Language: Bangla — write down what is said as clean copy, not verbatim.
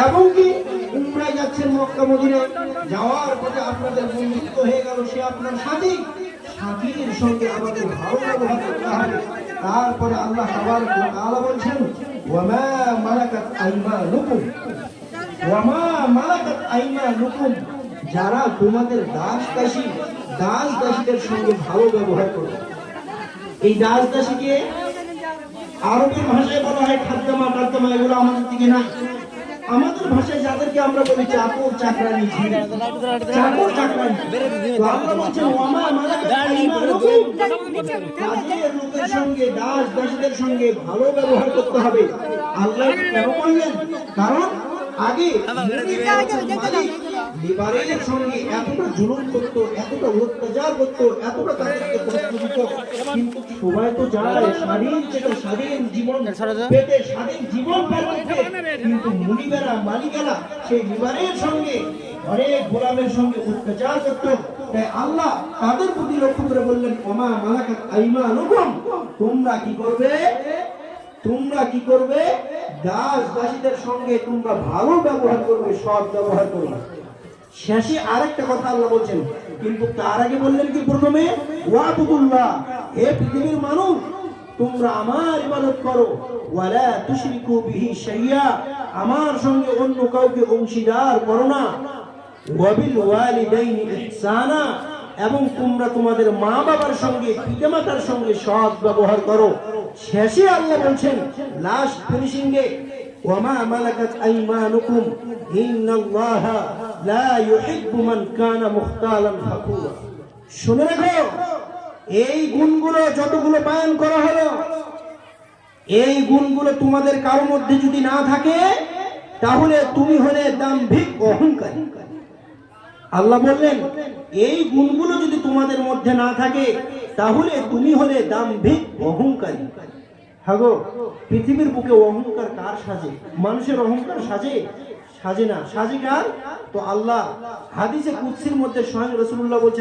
এবং কি উমরায় যাচ্ছেন মক্কা মদিনায়, যাওয়ার পথে আপনাদের বন্ধুত্ব হয়ে গেল, সে আপনার সাথী, সাথীর সঙ্গে আমাদের ভালো ব্যবহার করতে হবে। তারপরে আল্লাহ তাবারক ওয়া তাআলা বলছেন ওয়ামা মালাকাত আইমানুকুম, ওয়ামা মালাকাত আইমানুকুম, যারা তোমাদের দাস দাসীদের সঙ্গে ভালো ব্যবহার করবে। এই দাস দাসীকে আরবি ভাষায় বলা হয় খাদ্দামা টাদ্দামা, এগুলো আমাদের দিকে নাই। আমাদের ভাষায় যাদেরকে আমরা বলি চাকর চাকরানি, চাকর চাকরানি, তো আমরা বলছেন ওয়ামা মালাকাত আইমানুকুম, কাজের লোকের সঙ্গে দাস দাসীদের সঙ্গে ভালো ব্যবহার করতে হবে। আল্লাহ কেন বললেন? কারণ আগে লেবারের সঙ্গে এতটা জুলুম করতো, এতটা অত্যাচার করতো, এতটা তাদেরকে কষ্ট দিত, কিন্তু সবাই তো যায় স্বাধীন জীবন পেতে, স্বাধীন জীবন পালন করতে, কিন্তু মুনিবেরা মালিকেরা সেই লেবারের সঙ্গে অনেক গোলামের সঙ্গে অত্যাচার করতো। তাই আল্লাহ তাদের প্রতি লক্ষ্য করে বললেন ওমা মালাকাত আইমানুকুম, তোমরা কি করবে? দাস দাসীদের সঙ্গে তোমরা ভালো ব্যবহার করবে, সৎ ব্যবহার করবে। শেষে আরেকটা কথা আল্লাহ বলছেন, কিন্তু তার আগে বললেন কি? প্রথমে ওয়াবুদুল্লাহ, হে পৃথিবীর মানুষ, তোমরা আমার ইবাদত করো, ওয়ালা তুশরিকু বিহি শাইয়া, আমার সঙ্গে অন্য কাউকে অংশীদার করো না, ওয়াবিল ওয়ালিদাইনি ইহসানা, এবং তোমরা তোমাদের মা বাবার সঙ্গে পিতামাতার সঙ্গে সৎ ব্যবহার করো। শেষে আল্লাহ বলছেন লাস্ট ফিনিশিং এ ওয়ামা মালাকাত আইমানুকুম ইন্নাল্লাহা লা ইউহিব্বু মান কানা মুখতালান ফাখুরা। শুনে রাখো, এই গুণগুলো যতগুলো বয়ান করা হলো, এই গুণগুলো তোমাদের কারোর মধ্যে যদি না থাকে, তাহলে তুমি হলে দাম্ভিক অহংকারী। আল্লাহ বললেন এই গুণগুলো যদি তোমাদের মধ্যে না থাকে, তাহলে তুমি হলে দাম্ভিক অহংকারী। হাগো, পৃথিবীর বুকে অহংকার কার সাজে? মানুষের অহংকার সাজে না। সাজে কার? তো আল্লাহ হাদিসে কুদসির মধ্যে স্বয়ং রাসূলুল্লাহ বলছেন